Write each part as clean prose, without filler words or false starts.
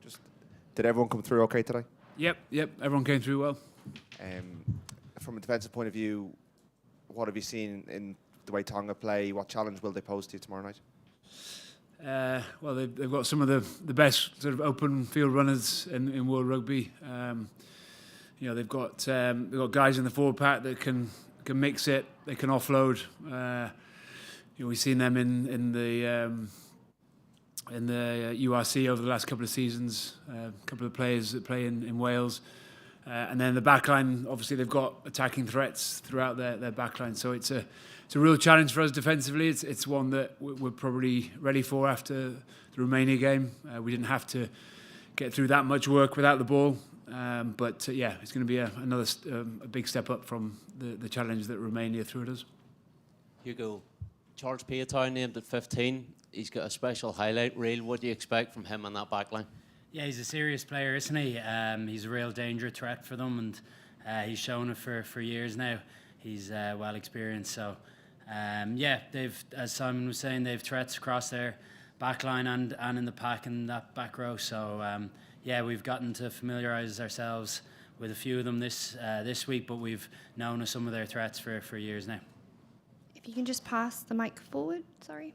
Just did everyone come through okay today? Yep. Everyone came through well. From a defensive point of view, what have you seen in the way Tonga play? What challenge will they pose to you tomorrow night? Well, they've got some of the best sort of open field runners in world rugby. They've got guys in the forward pack that can mix it. They can offload. We've seen them in the URC over the last couple of seasons. A couple of players that play in Wales. And then the backline, obviously, they've got attacking threats throughout their backline. So it's a real challenge for us defensively. It's one that we're probably ready for after the Romania game. We didn't have to get through that much work without the ball. But it's going to be another big step up from the challenge that Romania threw at us. Hugo, Charles Piatow named at 15. He's got a special highlight reel. What do you expect from him on that backline? Yeah, he's a serious player, isn't he? He's a real danger threat for them, and he's shown it for years now. He's well experienced. So, they've, as Simon was saying, they've threats across their backline and in the pack in that back row. So, we've gotten to familiarise ourselves with a few of them this week, but we've known of some of their threats for years now. If you can just pass the mic forward, sorry.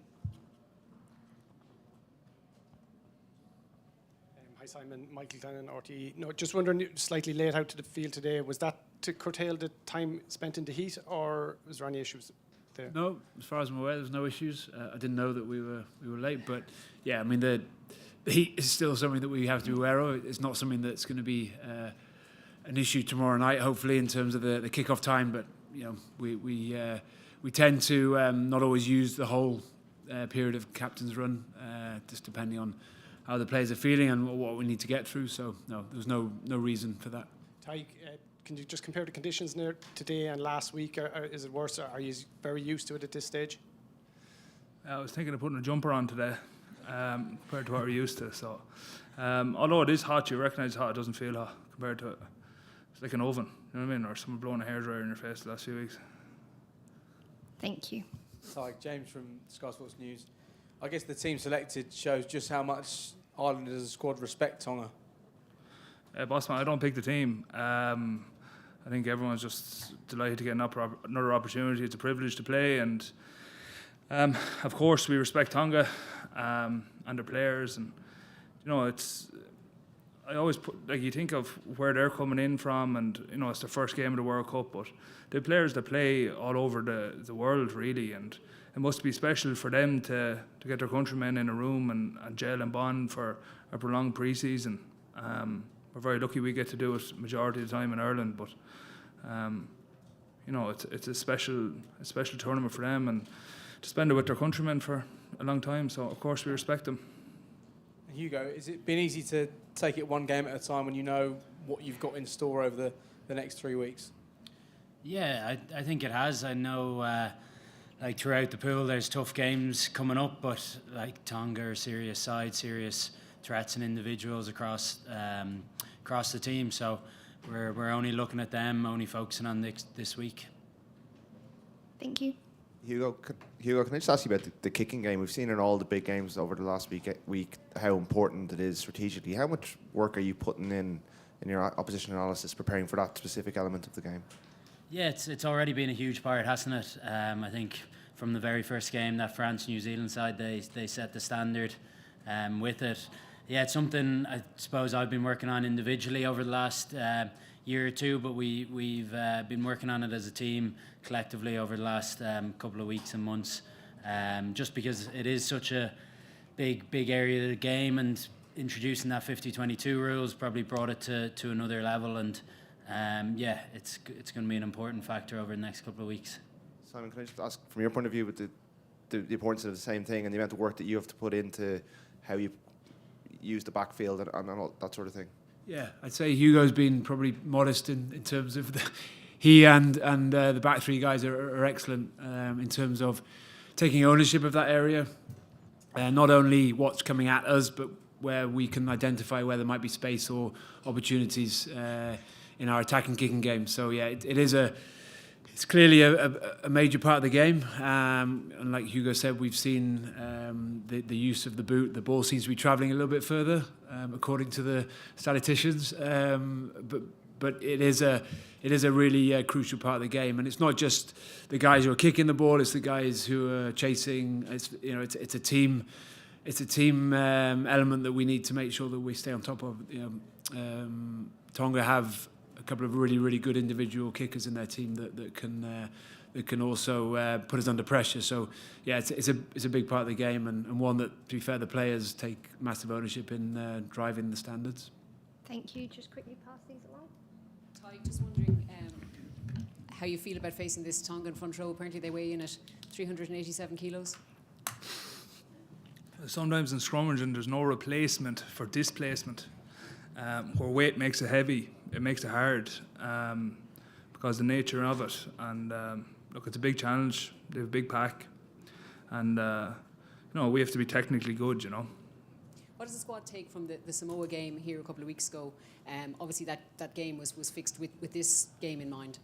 Hi Simon, Michael Glennon, RTE. No, just wondering, slightly late out to the field today, was that to curtail the time spent in the heat, or was there any issues there? No, as far as I'm aware, there's no issues. I didn't know that we were late, but I mean the heat is still something that we have to be aware of. It's not something that's going to be an issue tomorrow night, hopefully, in terms of the kick-off time. But we tend to not always use the whole period of captain's run, just depending on how the players are feeling and what we need to get through. So no, there's no reason for that. Tadhg, can you just compare the conditions there today and last week? Is it worse? Are you very used to it at this stage? I was thinking of putting a jumper on today, compared to what we're used to. So, although it is hot, you recognise hot. It doesn't feel hot compared to it. It's like an oven, you know what I mean, or someone blowing a hairdryer in your face the last few weeks. Thank you. Hi, James from Sky Sports News. I guess the team selected shows just how much Ireland as a squad respect Tonga. Bossman, I don't pick the team. I think everyone's just delighted to get another opportunity. It's a privilege to play, and of course we respect Tonga and their players. And I always you think of where they're coming in from, and it's their first game of the World Cup, but the players that play all over the world really, and it must be special for them to get their countrymen in a room and gel and bond for a prolonged pre-season. We're very lucky we get to do it majority of the time in Ireland, but it's a special tournament for them, and to spend it with their countrymen for a long time. So of course we respect them. Hugo, has it been easy to take it one game at a time when you know what you've got in store over the next 3 weeks? Yeah, I think it has. I know. Throughout the pool, there's tough games coming up, but Tonga are serious side, serious threats and individuals across the team. So we're only looking at them, only focusing on this week. Thank you. Hugo, can I just ask you about the kicking game? We've seen in all the big games over the last week how important it is strategically. How much work are you putting in your opposition analysis, preparing for that specific element of the game? Yeah, it's already been a huge part, hasn't it? I think from the very first game, that France-New Zealand side, they set the standard with it. Yeah, it's something I suppose I've been working on individually over the last year or two, but we've been working on it as a team collectively over the last couple of weeks and months, just because it is such a big area of the game, and introducing that 50-22 rules probably brought it to another level, and it's going to be an important factor over the next couple of weeks. Simon, can I just ask, from your point of view, with the importance of the same thing and the amount of work that you have to put into how you use the backfield and all that sort of thing? Yeah, I'd say Hugo's been probably modest in terms of he and the back three guys are excellent in terms of taking ownership of that area. Not only what's coming at us, but where we can identify where there might be space or opportunities in our attacking kicking game. So yeah, it is It's clearly a major part of the game. And like Hugo said, we've seen the use of the boot. The ball seems to be travelling a little bit further, according to the statisticians. But it is a really crucial part of the game, and it's not just the guys who are kicking the ball; it's the guys who are chasing. It's a team. It's a team element that we need to make sure that we stay on top of. Tonga have a couple of really good individual kickers in their team that can also put us under pressure. So yeah, it's a big part of the game, and one that, to be fair, the players take massive ownership in driving the standards. Thank you. Just quickly pass these along. Tadhg, just wondering how you feel about facing this Tongan front row. Apparently they weigh in at 387 kilos. Sometimes in scrummaging there's no replacement for displacement. Where weight makes it heavy, it makes it hard because of the nature of it. And look, it's a big challenge. They have a big pack, and we have to be technically good. What does the squad take from the Samoa game here a couple of weeks ago? Obviously that game was fixed with this game in mind.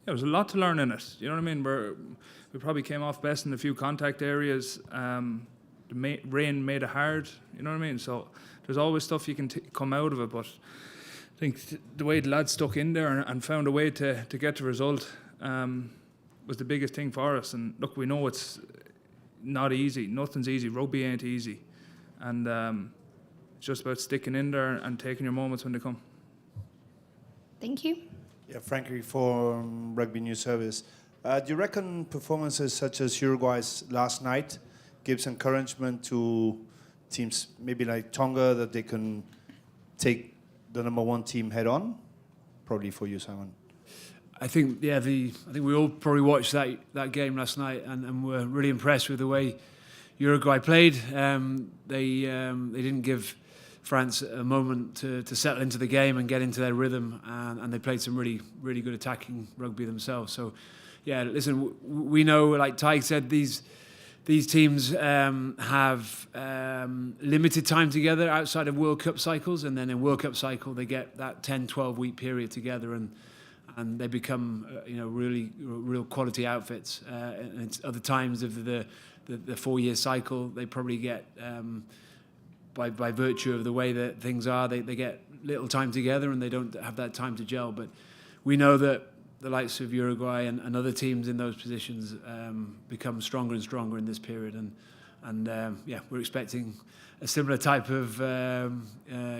There's a lot to learn in it. You know what I mean? We probably came off best in a few contact areas. The rain made it hard. You know what I mean? So there's always stuff you can come out of it. But I think the way the lads stuck in there and found a way to get the result was the biggest thing for us. And look, we know it's not easy. Nothing's easy. Rugby ain't easy. And it's just about sticking in there and taking your moments when they come. Thank you. Yeah, Frankie from Rugby News Service. Do you reckon performances such as Uruguay's last night gives encouragement to teams maybe like Tonga that they can take the number one team head on? Probably for you, Simon. I think I think we all probably watched that game last night and were really impressed with the way Uruguay played. They didn't give France a moment to settle into the game and get into their rhythm, and they played some really good attacking rugby themselves. So yeah, listen, we know, like Tadhg said, these teams have limited time together outside of World Cup cycles, and then in World Cup cycle they get that 10-12 week period together, and they become real quality outfits. And it's other times of the 4 year cycle they probably get by virtue of the way that things are, they get little time together and they don't have that time to gel. But we know that the likes of Uruguay and other teams in those positions become stronger and stronger in this period, and we're expecting a similar type of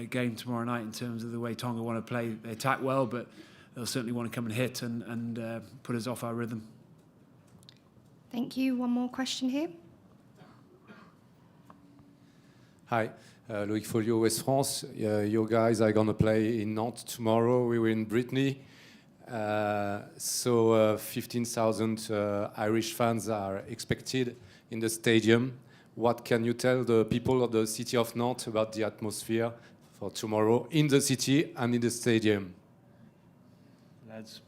game tomorrow night in terms of the way Tonga want to play. They attack well, but they'll certainly want to come and hit and put us off our rhythm. Thank you. One more question here. Hi, Loïc Folio, West France. Your guys are going to play in Nantes tomorrow. We were in Brittany. So 15,000 Irish fans are expected in the stadium. What can you tell the people of the city of Nantes about the atmosphere for tomorrow in the city and in the stadium? Lads.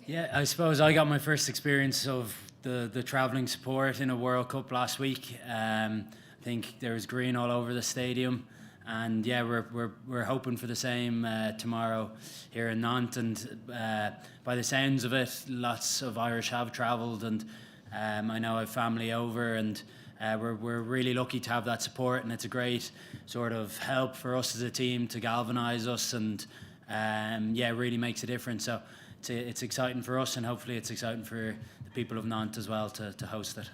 Yeah, I suppose I got my first experience of the travelling support in a World Cup last week. I think there was green all over the stadium. And yeah, we're hoping for the same tomorrow here in Nantes. And by the sounds of it, lots of Irish have travelled, and I know I have family over, and we're really lucky to have that support. And it's a great sort of help for us as a team to galvanise us, and it really makes a difference. So it's exciting for us, and hopefully it's exciting for the people of Nantes as well to host it.